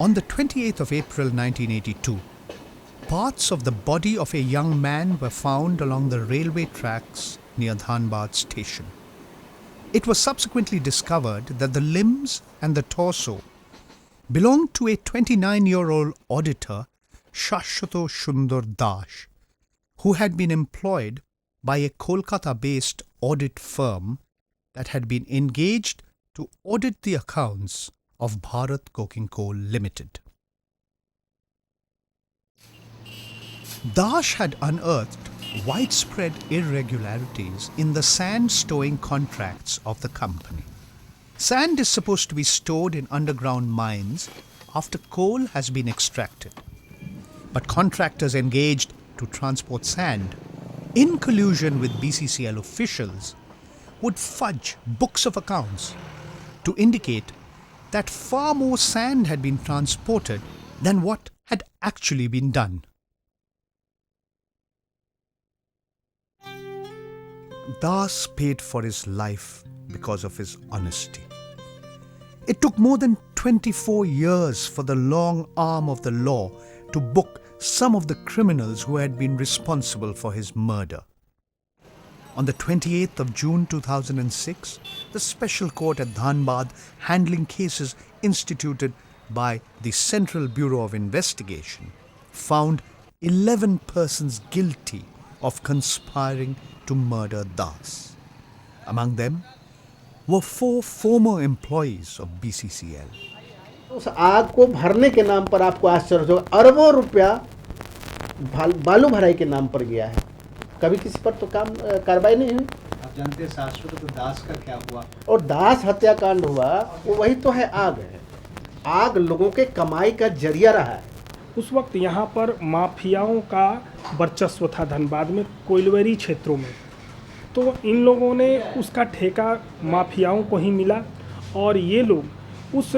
On the 28th of April 1982, parts of the body of a young man were found along the railway tracks near Dhanbad station. It was subsequently discovered that the limbs and the torso belonged to a 29-year-old auditor, Shashwato Sundar Das, who had been employed by a Kolkata-based audit firm that had been engaged to audit the accounts of Bharat Coking Coal Limited. Das had unearthed widespread irregularities in the sand stowing contracts of the company. Sand is supposed to be stored in underground mines after coal has been extracted. But contractors engaged to transport sand, in collusion with BCCL officials, would fudge books of accounts to indicate that far more sand had been transported than what had actually been done. Das paid for his life because of his honesty. It took more than 24 years for the long arm of the law to book some of the criminals who had been responsible for his murder. On the 28th of June 2006, the Special Court at Dhanbad, handling cases instituted by the Central Bureau of Investigation, found 11 persons guilty of conspiring to murder Das. Among them were 4 former employees of BCCL. उस आग को भरने के नाम पर आपको आश्चर्य होगा, अरबों रुपया बालू भराई के नाम पर गया है। कभी किसी पर तो कार्रवाई नहीं हुई। आप जानते हैं शाश्वत तो दास का क्या हुआ? और दास हत्याकांड हुआ, वो वही तो है आग है। आग लोगों के कमाई का जरिया रहा है। उस वक्त यहाँ पर माफियाओं का वर्चस्व था धनबाद में, कोयलवरी क्षेत्रों में। तो इन लोगों ने उसका ठेका माफियाओं को ही मिला और ये लोग उस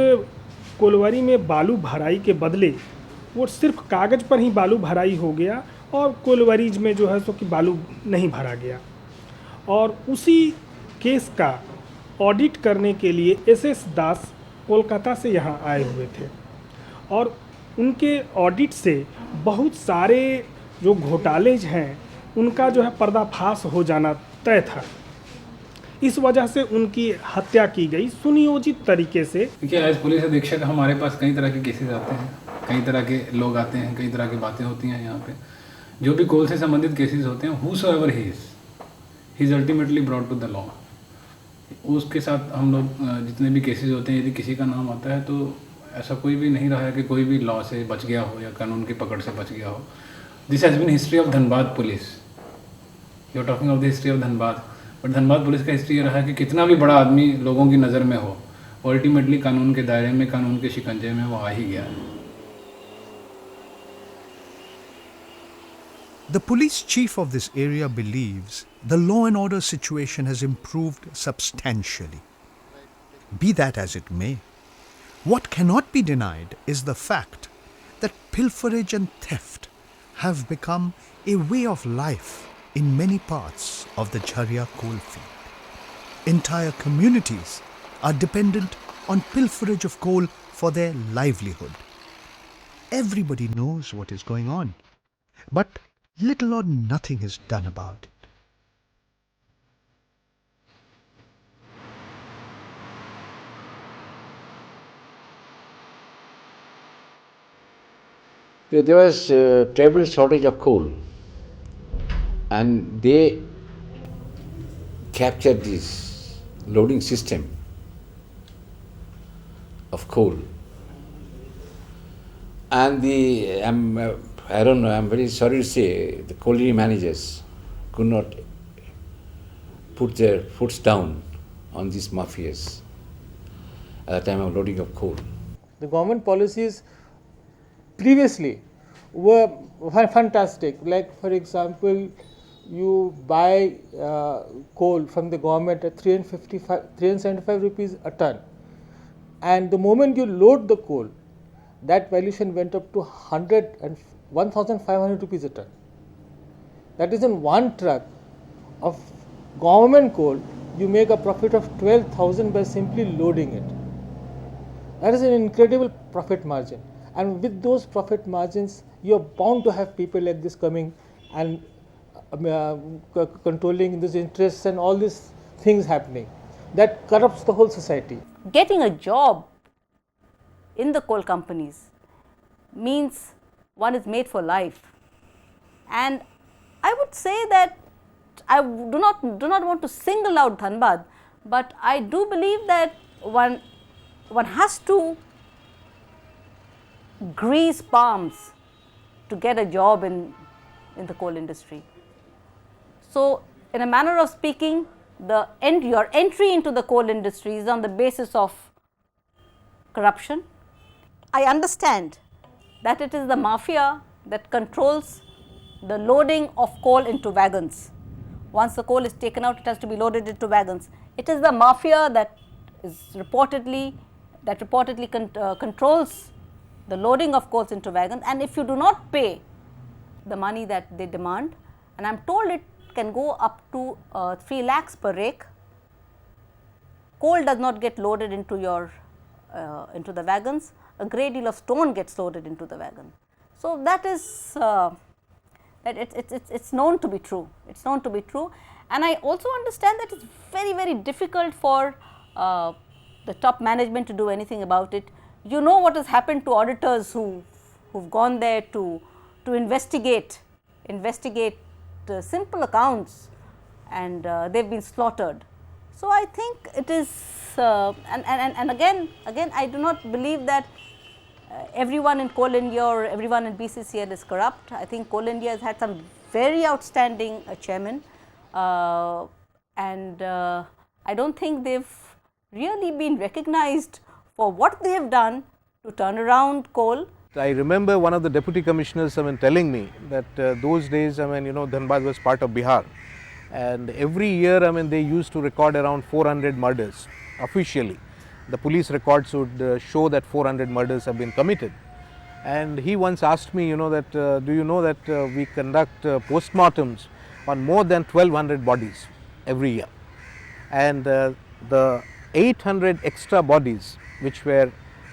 कोयलवरी में बालू भराई के बदले वो सिर्फ कागज़ पर ही बालू भराई हो गया और कोयलवरीज में जो है सो कि बालू नहीं भरा गया। और उसी केस का ऑडिट करने के लिए एसएस दास कोलकाता से यहाँ आए हुए थे और उनके ऑडिट से बहुत सारे जो घोटालेज हैं उनका जो है पर्दाफाश हो जाना तय था। इस वजह से उनकी हत्या की गई सुनियोजित तरीके से। देखिए, एज पुलिस अधीक्षक हमारे पास कई तरह के केसेस आते हैं, कई तरह के लोग आते हैं, कई तरह की बातें होती हैं। यहाँ पे जो भी कोल से संबंधित केसेस होते हैं, whosoever he is ultimately brought to the law। उसके साथ हम लोग जितने भी केसेस होते हैं, यदि किसी का नाम आता है तो ऐसा कोई भी नहीं रहा है कि कोई भी लॉ से बच गया हो या कानून की पकड़ से बच गया हो। This has been history of Dhanbad police. You are talking of the history of Dhanbad, but Dhanbad police का हिस्ट्री ये रहा है कि कितना भी बड़ा आदमी लोगों की नज़र में हो, अल्टीमेटली कानून के दायरे में, कानून के शिकंजे में वो आ ही गया है। The police chief of this area believes the law and order situation has improved substantially. Be that as it may, what cannot be denied is the fact that pilferage and theft have become a way of life in many parts of the Jharia coalfield. Entire communities are dependent on pilferage of coal for their livelihood. Everybody knows what is going on, but little or nothing is done about it. There was a terrible shortage of coal, and they captured this loading system of coal. And I don't know, I'm very sorry to say, the colliery managers could not put their foots down on these mafias at the time of loading of coal. The government policies previously were fantastic. Like, for example, you buy coal from the government at 375 rupees a ton, and the moment you load the coal, that valuation went up to 1,500 rupees a ton. That is, in one truck of government coal, you make a profit of 12,000 by simply loading it. That is an incredible profit margin. and with those profit margins, you are bound to have people like this coming and controlling these interests and all these things happening. That corrupts the whole society. Getting a job in the coal companies means one is made for life, and I would say that I do not want to single out Dhanbad, but I do believe that one has to grease palms to get a job in the coal industry. So, in a manner of speaking, your entry into the coal industry is on the basis of corruption. I understand that it is the mafia that controls the loading of coal into wagons. Once the coal is taken out, it has to be loaded into wagons. It is the mafia that reportedly controls the loading of coals into wagons, and if you do not pay the money that they demand, and I am told it can go up to 3 lakhs per rake, coal does not get loaded into into the wagons. A great deal of stone gets loaded into the wagon. So that is it's known to be true. It's known to be true, and I also understand that it's very difficult for the top management to do anything about it. You know what has happened to auditors who've gone there to investigate simple accounts, and they've been slaughtered. So I think it is, and again I do not believe that everyone in Coal India or everyone in BCCL is corrupt. I think Coal India has had some very outstanding chairmen, and I don't think they've really been recognized for what they have done to turn around coal. I remember one of the deputy commissioners telling me that those days Dhanbad was part of Bihar, and every year they used to record around 400 murders officially. The police records would show that 400 murders have been committed, and he once asked me that do you know that we conduct postmortems on more than 1200 bodies every year, and the 800 extra bodies which were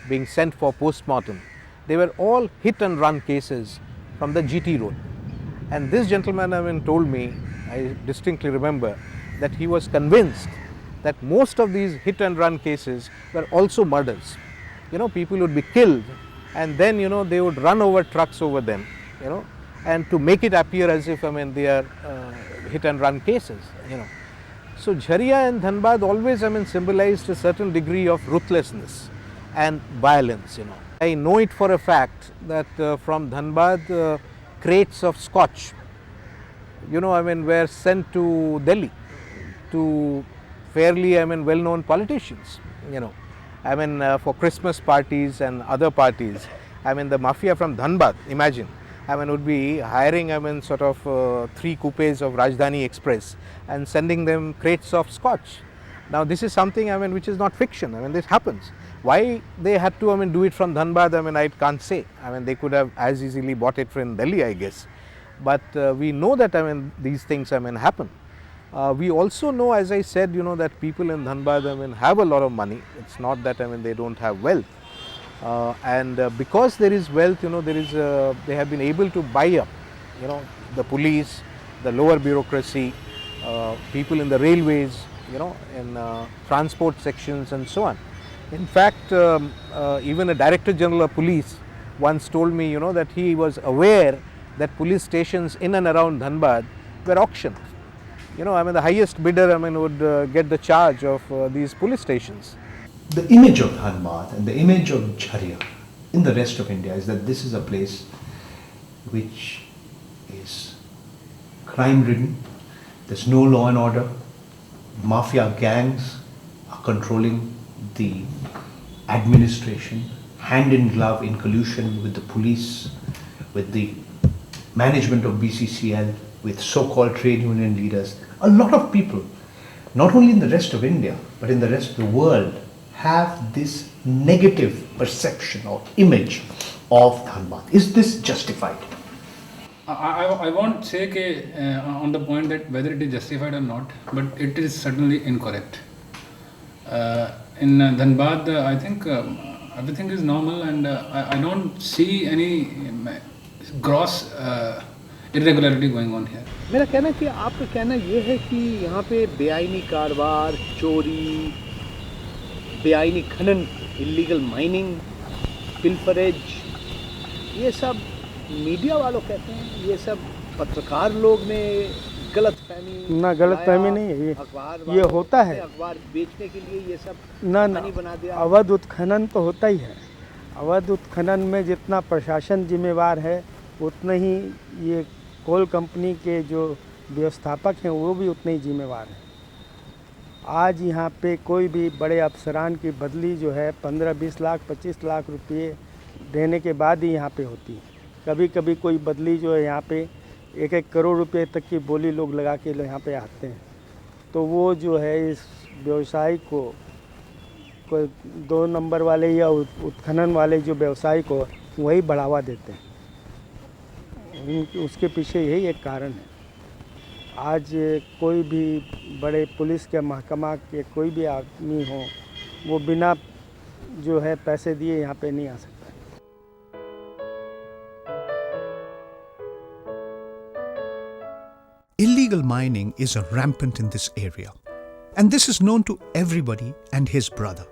being sent for postmortem, they were all hit and run cases from the GT road. And this gentleman told me, I distinctly remember, that he was convinced that most of these hit and run cases were also murders. People would be killed, and then they would run over trucks over them, and to make it appear as if they are hit and run cases. So Jharia and Dhanbad always symbolized a certain degree of ruthlessness and violence. I know it for a fact that from Dhanbad crates of scotch were sent to Delhi to fairly well-known politicians, for Christmas parties and other parties. The mafia from Dhanbad, imagine, would be hiring sort of 3 coupes of Rajdhani Express and sending them crates of scotch. Now this is something which is not fiction. This happens. Why they had to do it from Dhanbad, I can't say. They could have as easily bought it from Delhi, I guess. But we know that these things happen. We also know, as I said, that people in Dhanbad have a lot of money. It's not that they don't have wealth. And because there is wealth, they have been able to buy up, the police, the lower bureaucracy, people in the railways, in transport sections and so on. In fact, even a Director General of Police once told me, that he was aware that police stations in and around Dhanbad were auctioned. The highest bidder would get the charge of these police stations. The image of Dhanbad and the image of Jharia in the rest of India is that this is a place which is crime ridden, there's no law and order, mafia gangs are controlling the administration, hand in glove in collusion with the police, with the management of BCCL, with so-called trade union leaders. A lot of people, not only in the rest of India, but in the rest of the world, have this negative perception or image of Dhanbad. Is this justified? I won't say on the point that whether it is justified or not, but it is certainly incorrect. In Dhanbad, I think everything is normal, and I don't see any gross irregularity going on here. मेरा कहना है कि आपका कहना ये है कि यहाँ पे बेआईनी कारोबार, चोरी, बेआईनी खनन, इलीगल माइनिंग, पिलफरेज, ये सब मीडिया वालों कहते हैं, ये सब पत्रकार लोग ने गलतफहमी ना गलतफहमी नहीं है ये होता है। अखबार बेचने के लिए ये सब ना कहानी बना दिया। अवैध उत्खनन तो होता ही है। अवैध उत्खनन में जितना प्रशासन जिम्मेवार है उतना ही ये कोल कंपनी के जो व्यवस्थापक हैं वो भी उतने ही जिम्मेवार हैं। आज यहाँ पे कोई भी बड़े अफसरान की बदली जो है 15-20 लाख 25 लाख रुपये देने के बाद ही यहाँ पे होती है। कभी कभी कोई बदली जो है यहाँ पे 1-1 करोड़ रुपए तक की बोली लोग लगा के यहाँ पे आते हैं, तो वो जो है इस व्यवसाय को कोई 2 नंबर वाले या उत्खनन वाले जो व्यवसाय को वही बढ़ावा देते हैं। उसके पीछे यही एक कारण है। आज कोई भी बड़े पुलिस के महकमा के कोई भी आदमी हो, वो बिना जो है पैसे दिए यहाँ पे नहीं आ सकता। Illegal mining is rampant in this area, and this is known to everybody and his brother.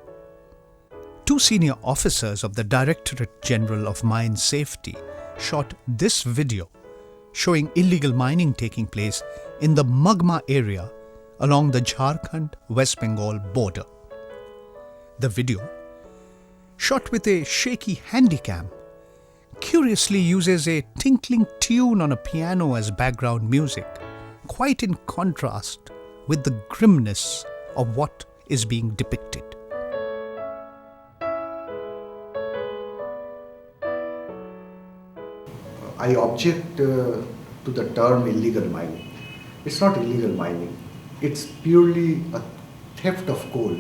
2 senior officers of the Directorate General of Mine Safety shot this video showing illegal mining taking place in the Magma area along the Jharkhand-West Bengal border. The video, shot with a shaky handycam, curiously uses a tinkling tune on a piano as background music, quite in contrast with the grimness of what is being depicted. I object to the term illegal mining. It's not illegal mining. It's purely a theft of coal.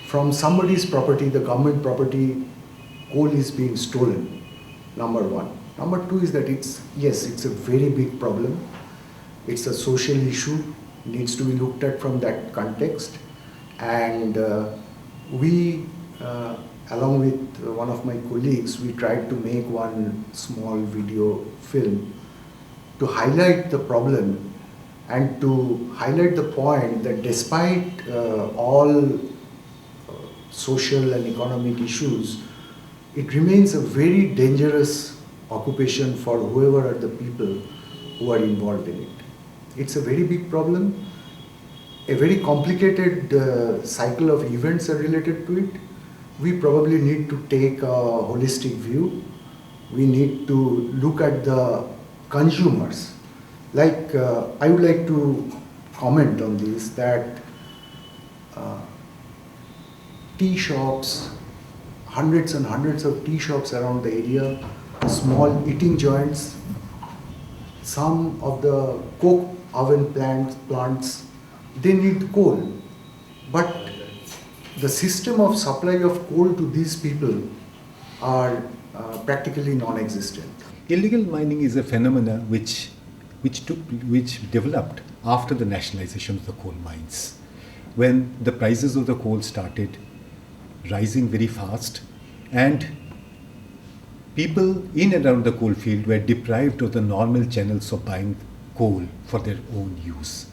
From somebody's property, the government property, coal is being stolen, number one. Number two is that it's a very big problem. It's a social issue, needs to be looked at from that context. And we, along with one of my colleagues, we tried to make one small video film to highlight the problem and to highlight the point that despite all social and economic issues, it remains a very dangerous occupation for whoever are the people who are involved in it. It's a very big problem. A very complicated cycle of events are related to it. We probably need to take a holistic view. We need to look at the consumers. Like, I would like to comment on this, that tea shops, hundreds and hundreds of tea shops around the area, small eating joints, some of the coke oven plants, they need coal. But the system of supply of coal to these people are practically non-existent. Illegal mining is a phenomena which developed after the nationalization of the coal mines, when the prices of the coal started rising very fast and people in and around the coal field were deprived of the normal channels of buying coal for their own use.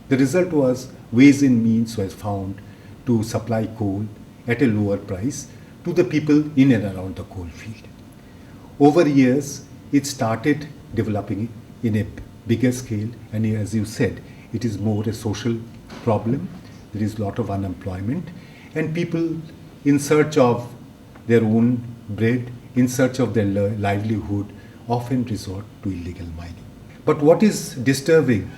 The result was ways and means were found to supply coal at a lower price to the people in and around the coal field. Over years, it started developing in a bigger scale, and as you said, it is more a social problem. There is a lot of unemployment, and people in search of their own bread, in search of their livelihood, often resort to illegal mining. But what is disturbing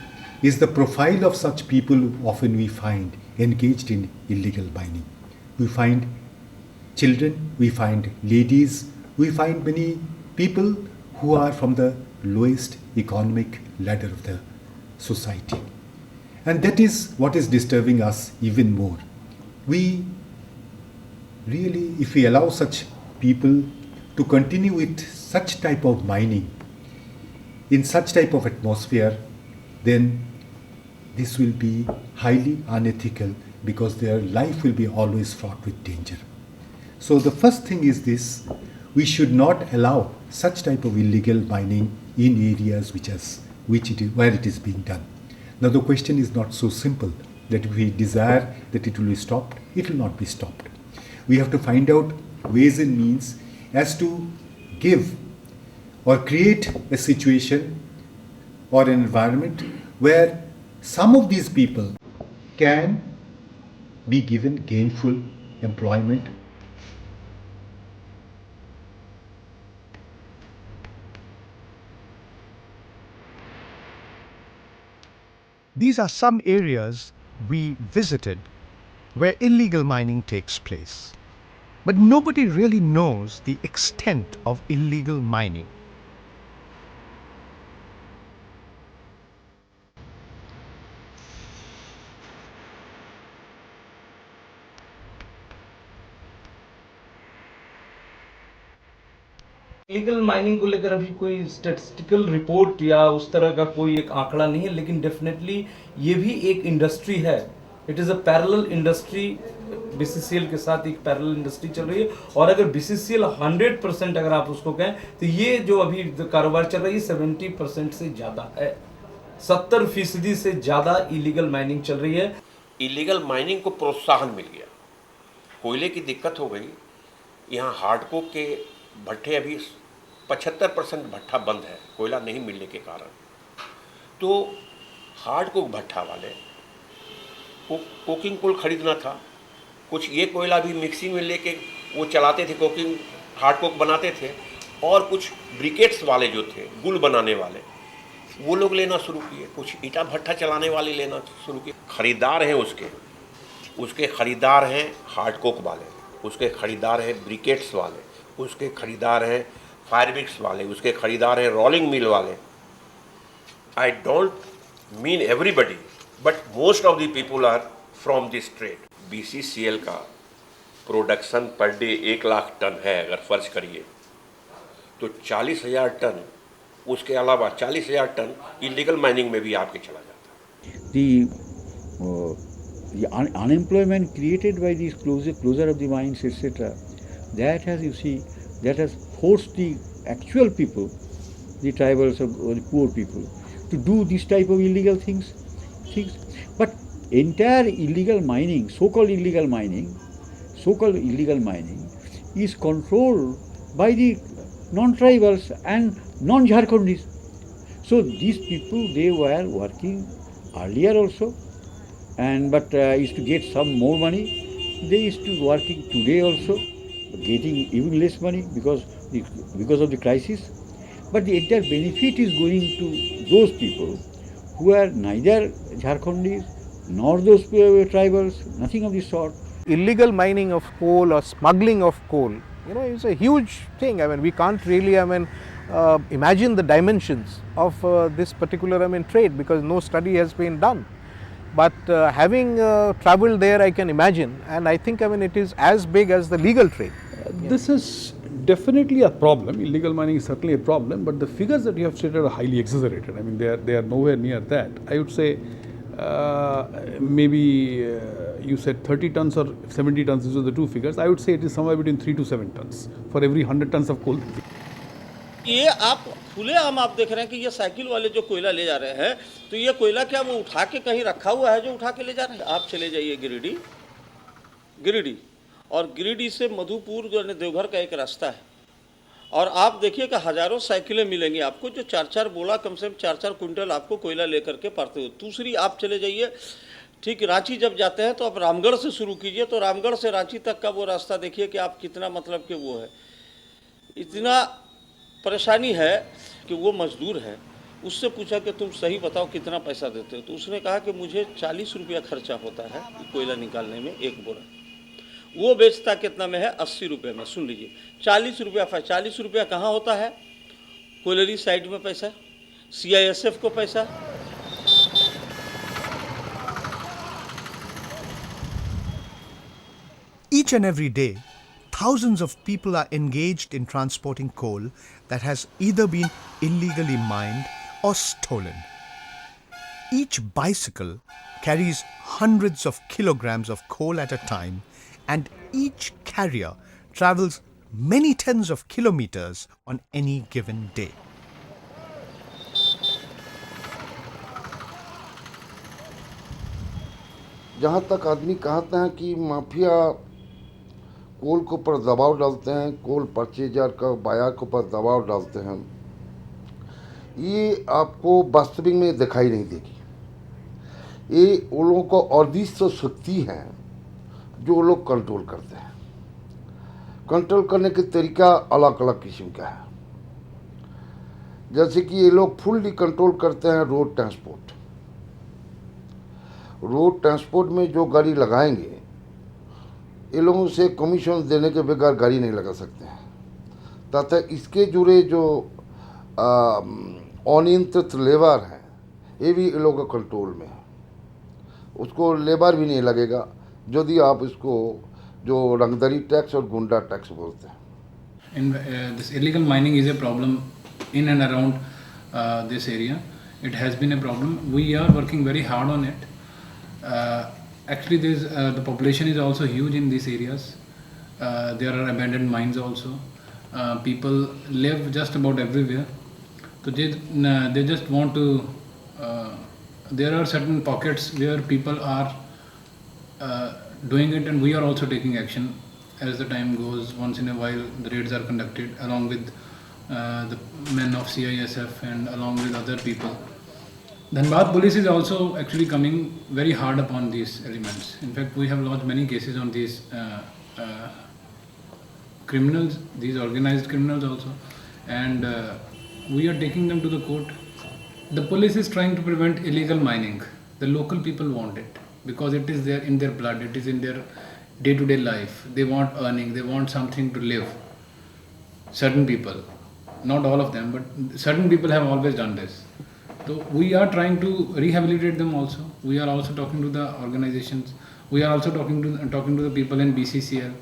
is the profile of such people who often we find engaged in illegal mining. We find children, we find ladies, we find many people who are from the lowest economic ladder of the society. And that is what is disturbing us even more. We really, if we allow such people to continue with such type of mining, in such type of atmosphere, then this will be highly unethical because their life will be always fraught with danger. So the first thing is this: we should not allow such type of illegal mining in areas where it is being done. Now the question is not so simple that if we desire that it will be stopped, it will not be stopped. We have to find out ways and means as to give or create a situation or an environment where some of these people can be given gainful employment. These are some areas we visited where illegal mining takes place. But nobody really knows the extent of illegal mining. Illegal mining को लेकर अभी कोई statistical report या उस तरह का कोई एक आंकड़ा नहीं है, लेकिन डेफिनेटली ये भी एक इंडस्ट्री है. It is a parallel industry. BCCL के साथ एक पैरेलल इंडस्ट्री चल रही है, और अगर बीसीसीएल 100% अगर आप उसको कहें तो ये जो अभी कारोबार चल रही है 70% से ज़्यादा है. 70% से ज़्यादा इलीगल माइनिंग चल रही है. इलीगल माइनिंग को प्रोत्साहन मिल गया. कोयले की दिक्कत हो गई. यहाँ हार्डकोक के भट्ठे अभी 75% भट्ठा बंद है कोयला नहीं मिलने के कारण. तो हार्डकोक भट्ठा वाले को कोकिंग कोल खरीदना था. कुछ ये कोयला भी मिक्सिंग में लेके वो चलाते थे, कोकिंग हार्डकोक बनाते थे. और कुछ ब्रिकेट्स वाले जो थे, गुल बनाने वाले, वो लोग लेना शुरू किए. कुछ ईटा भट्ठा चलाने वाले लेना शुरू किए. खरीदार हैं उसके खरीदार हैं हार्डकोक वाले, उसके खरीदार हैं ब्रिकेट्स वाले, उसके खरीदार हैं फायरविक्स वाले, उसके खरीदार हैं रोलिंग मिल वाले. I don't mean everybody, but most of the people are from this trade. BCCL का production per day 1 lakh ton है. अगर फर्ज करिए तो 40,000 टन, उसके अलावा 40,000 टन इलीगल माइनिंग में भी आपके चला जाता है. The unemployment created by this closure of the mines, etc., that has forced the actual people, the tribals or the poor people, to do this type of illegal things. But entire illegal mining, so-called illegal mining, is controlled by the non-tribals and non-Jharkhandis. So these people, they were working earlier also, but used to get some more money. They used to working today also, getting even less money because of the crisis. But the entire benefit is going to those people who are neither Jharkhandis nor those tribals, nothing of the sort. Illegal mining of coal or smuggling of coal, is a huge thing. I mean, we can't really, imagine the dimensions of this particular, trade, because no study has been done. But having traveled there, I can imagine, and I think, it is as big as the legal trade. This is definitely a problem. Illegal mining is certainly a problem, but the figures that you have stated are highly exaggerated. I mean, they are nowhere near that. I would say maybe you said 30 tons or 70 tons, these are the two figures. I would say it is somewhere between 3 to 7 tons for every 100 tons of coal. ये आप खुलेआम आप देख रहे हैं कि ये cycle वाले जो कोयला ले जा रहे हैं, तो ये कोयला क्या वो उठा के कहीं रखा हुआ है जो उठा के ले जा रहे हैं? आप चले जाइए गिरिडीह, और गिरिडीह से मधुपुर जो देवघर का एक रास्ता है, और आप देखिए कि हज़ारों साइकिलें मिलेंगी आपको जो 4-4 बोला, कम से कम 4-4 कुंटल आपको कोयला लेकर के पाते हो. दूसरी आप चले जाइए, ठीक, रांची जब जाते हैं तो आप रामगढ़ से शुरू कीजिए, तो रामगढ़ से रांची तक का वो रास्ता देखिए कि आप कितना, मतलब कि वो है, इतना परेशानी है कि वो मजदूर है. उससे पूछा कि तुम सही बताओ कितना पैसा देते हो, तो उसने कहा कि मुझे 40 रुपया खर्चा होता है कोयला निकालने में, एक बोरा. वो बेचता कितना में है? 80 रुपये में. सुन लीजिए, 40 रुपया. 40 रुपया कहाँ होता है? कोयलरी साइड में पैसा, CISF को पैसा. Each and every day, thousands of people are engaged in transporting coal that has either been illegally mined or stolen. Each bicycle carries hundreds of kilograms of coal at a time, and each carrier travels many tens of kilometers on any given day. जहाँ तक आदमी कहते हैं कि mafia कोल के ऊपर दबाव डालते हैं, कोल परचेजर का बायर के ऊपर दबाव डालते हैं, ये आपको वास्तविक में दिखाई नहीं देगी। ये वो लोगों को अदृश्य शक्ति है जो वो लोग कंट्रोल करते हैं। कंट्रोल करने के तरीका अलग अलग किस्म का है। जैसे कि ये लोग फुल्ली कंट्रोल करते हैं रोड ट्रांसपोर्ट। रोड ट्रांसपोर्ट में जो गाड़ी लगाएंगे, ये लोगों से कमीशन देने के बगैर गाड़ी नहीं लगा सकते हैं। तथा इसके जुड़े जो अनियंत्रित लेबर हैं, ये भी ये लोगों का कंट्रोल में है। उसको लेबर भी नहीं लगेगा यदि आप इसको जो रंगदरी टैक्स और गुंडा टैक्स बोलते हैं। This illegal mining is a problem in and around this area. It has been a problem. We are working very hard on it. Actually, the population is also huge in these areas. There are abandoned mines also. People live just about everywhere. So they just want to. There are certain pockets where people are doing it, and we are also taking action as the time goes. Once in a while, the raids are conducted along with the men of CISF and along with other people. Dhanbad police is also actually coming very hard upon these elements. In fact, we have lodged many cases on these criminals, these organized criminals also, and we are taking them to the court. The police is trying to prevent illegal mining. The local people want it because it is there in their blood, it is in their day-to-day life. They want earning, they want something to live. Certain people, not all of them, but certain people have always done this. So we are trying to rehabilitate them also. We are also talking to the organizations. We are also talking to the people in BCCL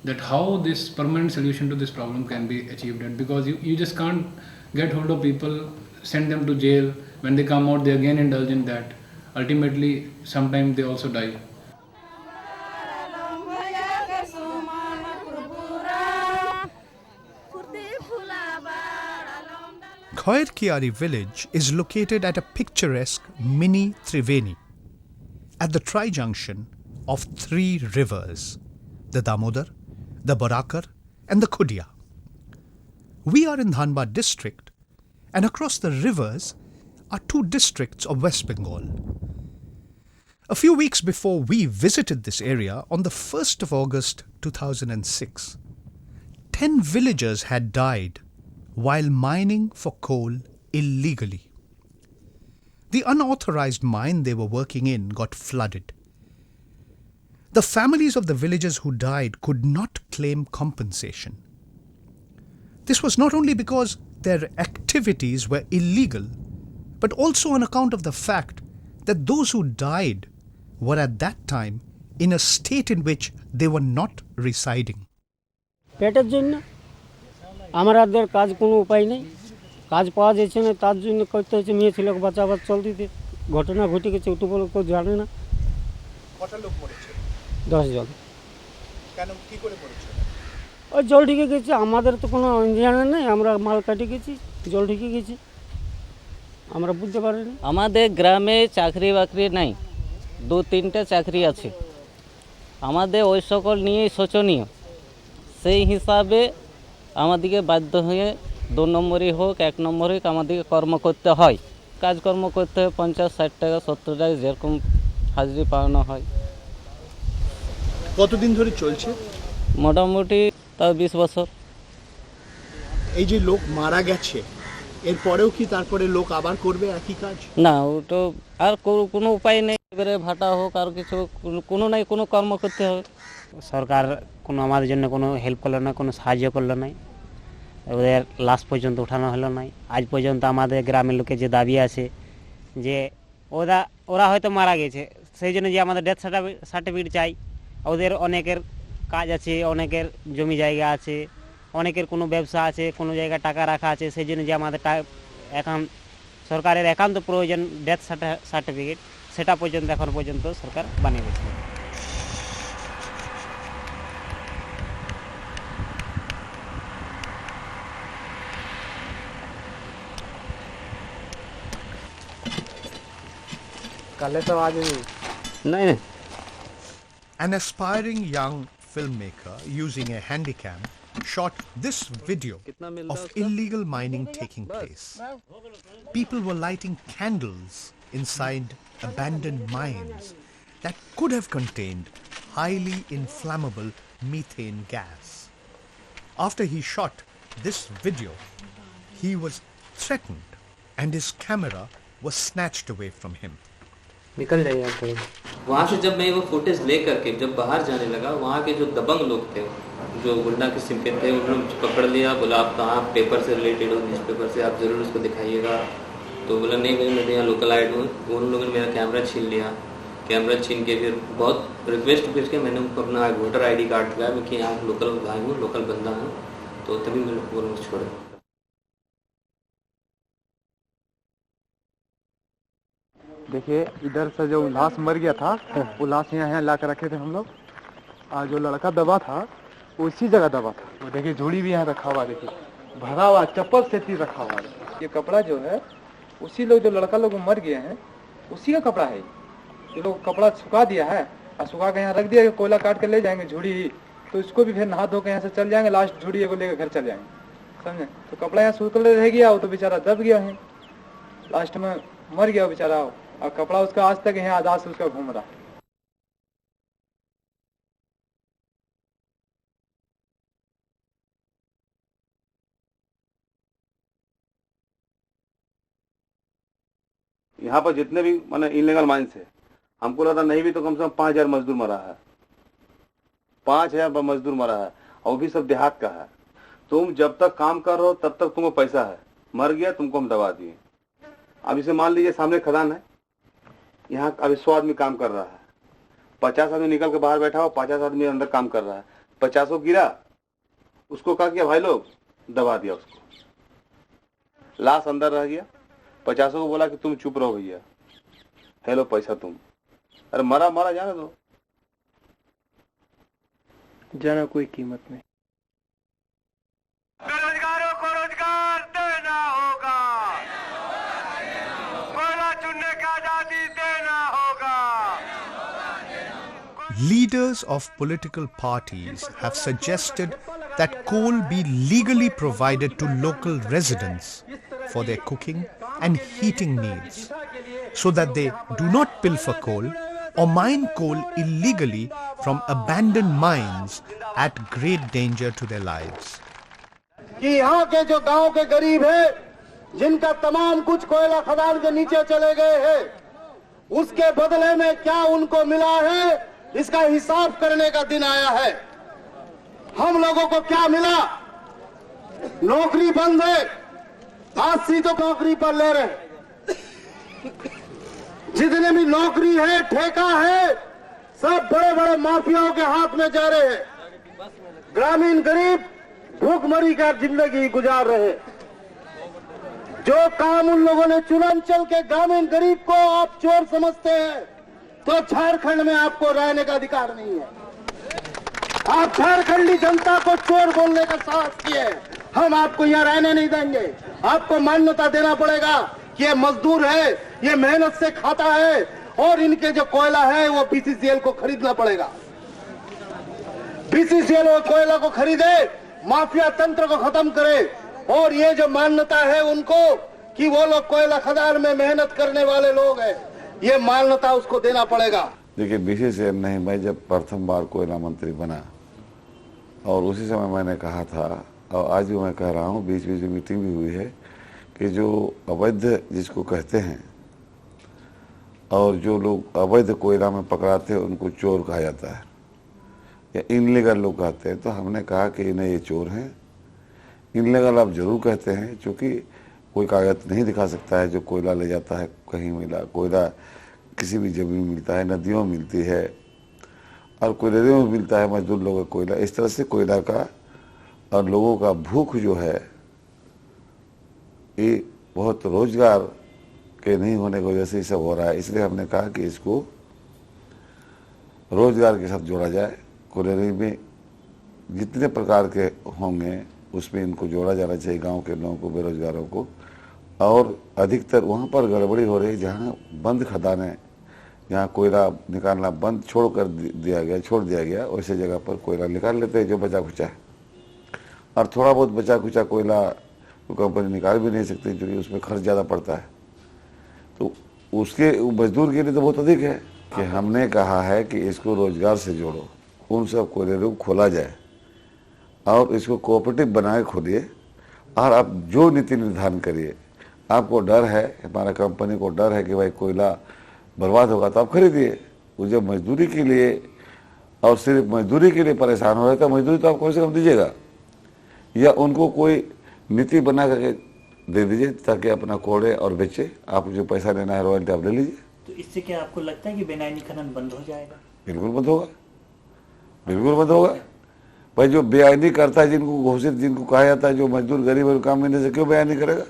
that how this permanent solution to this problem can be achieved. And because you just can't get hold of people, send them to jail. When they come out, they again indulge in that. Ultimately, sometimes they also die. Khoirkiari village is located at a picturesque mini Triveni at the tri-junction of three rivers, the Damodar, the Barakar and the Khudia. We are in Dhanbad district, and across the rivers are two districts of West Bengal. A few weeks before we visited this area on the 1st of August 2006, 10 villagers had died while mining for coal illegally. The unauthorized mine they were working in got flooded. The families of the villagers who died could not claim compensation. This was not only because their activities were illegal, but also on account of the fact that those who died were at that time in a state in which they were not residing. পেটের জন্য আমাদের কাজ কোনো উপায় নেই, কাজ পাওয়া যাচ্ছে না, তার জন্য করতে হচ্ছে মেয়ে ছেলেকে বাঁচাবার চলতে। ঘটনা ঘটে গেছে, ওটু বলে কেউ জানে না। কটা লোক মরেছে? 10 জন। কেন, কি করে মরেছে? ওই জল ঢুকে গেছে, আমাদের তো কোনো ইঞ্জিনিয়ার নেই, আমরা মাল কাটে গেছি, জল ঢুকে গেছে, আমরা বুঝতে পারিনি। আমাদের গ্রামে চাকরি বাকরি নাই, 2-3টা চাকরি আছে, আমাদের ওই সকল নিয়েই শোচনীয়। সেই হিসাবে আমাদেরকে বাধ্য হয়ে 2 নম্বরই হোক 1 নম্বর হোক আমাদেরকে কর্ম করতে হয়, কাজকর্ম করতে হয়। 50-60 টাকা 70 টাকা যেরকম হাজিরি পাওয়ানো হয়। কতদিন ধরে চলছে? মোটামুটি তাও 20 বছর। এই যে লোক মারা গেছে, এরপরেও কি তারপরে লোক আবার করবে একই কাজ? না, ওটা আর কোনো উপায় নেই, এবারে ভাটা হোক আর কিছু কোনো নাই, কোনো কর্ম করতে হবে। সরকার কোনো আমাদের জন্য কোনো হেল্প করলো না, কোনো সাহায্য করলো না, ওদের লাশ পর্যন্ত উঠানো হলো না। আজ পর্যন্ত আমাদের গ্রামের লোকের যে দাবি আছে যে ওরা হয়তো মারা গেছে, সেই জন্য যে আমাদের ডেথ সার্টিফিকেট চাই। ওদের অনেকের কাজ আছে, অনেকের জমি জায়গা আছে, অনেকের কোনো ব্যবসা আছে, কোনো জায়গায় টাকা রাখা আছে, সেই জন্য যে আমাদের এখন সরকারের একান্ত প্রয়োজন ডেথ সার্টিফিকেট, সেটা পর্যন্ত এখন পর্যন্ত সরকার বানিয়ে দিয়েছে। नहीं। An aspiring young filmmaker using a handycam shot this video of illegal mining taking place. People were lighting candles inside abandoned mines that could have contained highly inflammable methane gas. After he shot this video, he was threatened and his camera was snatched away from him. निकल जाइए आप कहीं। वहाँ से जब मैं वो footage ले करके जब बाहर जाने लगा, वहाँ के जो दबंग लोग थे, जो गुंडा किस्म के थे, उन्होंने पकड़ लिया, बोला आप कहाँ पेपर से रिलेटेड हो, न्यूज़पेपर से, आप ज़रूर उसको दिखाइएगा। तो बोला नहीं भाई मैं तो यहाँ लोकल आइड हूँ। उन लोगों ने मेरा कैमरा छीन लिया। कैमरा छीन के फिर बहुत रिक्वेस्ट भेज के मैंने उनको अपना वोटर ID कार्ड दिखाया कि यहाँ लोकल भाई हूँ, लोकल बंदा हूँ, तो तभी मैंने वो लोग छोड़े। देखिए इधर से जो लाश मर गया था, वो लाश यहाँ ला कर रखे थे हम लोग। जो लड़का दबा था वो इसी जगह दबा था। वो देखिए झोली भी यहाँ रखा हुआ, देखिए भरा हुआ चप्पल सेती रखा हुआ है। ये कपड़ा जो है उसी लोग जो लड़का लोग मर गए हैं उसी का कपड़ा है। ये लोग कपड़ा सुखा दिया है और सुखा के यहाँ रख दिया, कोयला काट के ले जाएंगे झोड़ी ही, तो इसको भी फिर नहा धो के यहाँ से चल जाएंगे, लास्ट झोड़ी को लेकर घर चल जाएंगे, समझे। तो कपड़ा यहाँ सूख रह गया, वो तो बेचारा दब गया है, लास्ट में मर गया बेचारा, और कपड़ा उसका आज तक यहाँ आजाद से उसका घूम रहा। यहाँ पर जितने भी माने इनलीगल माइंस है, हमको लगा नहीं भी तो कम से कम 5000 मजदूर मरा है, 5000 मजदूर मरा है, और वो भी सब देहात का है। तुम जब तक काम कर रहे हो तब तक तुमको पैसा है, मर गया तुमको हम दबा दिए। अब इसे मान लीजिए सामने खदान है, यहाँ अभी 100 आदमी काम कर रहा है, 50 आदमी निकल के बाहर बैठा हो, 50 आदमी अंदर काम कर रहा है, 50 गिरा, उसको कहा किया भाई लोग दबा दिया, उसको लाश अंदर रह गया। 50 को बोला कि तुम चुप रहो भैया, हेलो पैसा तुम, अरे मरा मरा जाने दो, जाना कोई कीमत नहीं। बेरोजगारों को रोजगार देना होगा, कोयला चुनने का आजादी देना होगा। Leaders of political parties have suggested that coal be legally provided to local residents for their cooking and heating needs, so that they do not pilfer coal or mine coal illegally from abandoned mines at great danger to their lives. कि यहाँ के जो गांव के गरीब हैं, जिनका तमाम कुछ कोयला खदान के नीचे चले गए हैं, उसके बदले में क्या उनको मिला है, इसका हिसाब करने का दिन आया है। हम लोगों को क्या मिला? नौकरी बंद है, 80 तो नौकरी पर ले रहे, जितने भी नौकरी है, ठेका है, सब बड़े बड़े माफियाओं के हाथ में जा रहे हैं। ग्रामीण गरीब भूखमरी का जिंदगी गुजार रहे। जो काम उन लोगों ने चुनांचल के ग्रामीण गरीब को आप चोर समझते हैं, तो झारखंड में आपको रहने का अधिकार नहीं है। आप झारखंडी जनता को चोर बोलने का साहस किए, हम आपको यहाँ रहने नहीं देंगे। आपको मान्यता देना पड़ेगा कि ये मजदूर है, ये मेहनत से खाता है, और इनके जो कोयला है वो BCCL को खरीदना पड़ेगा। BCCL वो कोयला को खरीदे, माफिया तंत्र को खत्म करे, और ये जो मान्यता है उनको कि वो लोग कोयला खदान में मेहनत करने वाले लोग हैं, ये मान्यता उसको देना पड़ेगा। देखिए BCCL नहीं, मैं जब प्रथम बार कोयला मंत्री बना और उसी समय मैंने कहा था, और आज भी मैं कह रहा हूँ, बीच बीच में मीटिंग भी हुई है, कि जो अवैध जिसको कहते हैं और जो लोग अवैध कोयला में पकड़ाते हैं उनको चोर कहा जाता है, या इनलीगल लोग कहते हैं। तो हमने कहा कि इन्हें ये चोर हैं। इनलीगल आप जरूर कहते हैं, क्योंकि कोई कागज नहीं दिखा सकता है जो कोयला ले जाता है, कहीं मिला कोयला किसी भी जमीन में मिलता है, नदियों में मिलती है, और कोयले में मिलता है मजदूर लोगों का कोयला। इस तरह से कोयला का और लोगों का भूख जो है, ये बहुत रोजगार के नहीं होने की वजह से ये सब हो रहा है। इसलिए हमने कहा कि इसको रोजगार के साथ जोड़ा जाए। कोयले में जितने प्रकार के होंगे उसमें इनको जोड़ा जाना चाहिए, गांव के लोगों को, बेरोजगारों को। और अधिकतर वहाँ पर गड़बड़ी हो रही है जहाँ बंद खदानें जहाँ कोयला निकालना बंद छोड़ दिया गया वैसे जगह पर कोयला निकाल लेते हैं जो बचा खुचा है। और थोड़ा बहुत बचा खुचा कोयला तो कंपनी निकाल भी नहीं सकती क्योंकि उसमें खर्च ज़्यादा पड़ता है। तो उसके मजदूर के लिए तो बहुत अधिक है कि हमने कहा है कि इसको रोजगार से जोड़ो, उन सब कोयले को खोला जाए और इसको कोऑपरेटिव बना के खोलिए और आप जो नीति निर्धारण करिए। आपको डर है, हमारा कंपनी को डर है कि भाई कोयला बर्बाद होगा तो आप खरीदिए। वो जब मजदूरी के लिए और सिर्फ मजदूरी के लिए परेशान हो रहे तो मजदूरी तो आप कम से कम दीजिएगा या उनको कोई नीति बना करके दे दीजिए ताकि अपना कोड़े और बेचे। आप जो पैसा लेना है रॉयल्टी आप ले लीजिए। तो इससे क्या आपको लगता है कि बेनामी खनन बंद हो जाएगा? बिल्कुल बंद होगा, बिल्कुल बंद होगा। भाई जो बेआईनी करता है, जिनको घोषित जिनको कहा जाता है जो मजदूर गरीब है काम मिलने से क्यों बेआईनी करेगा?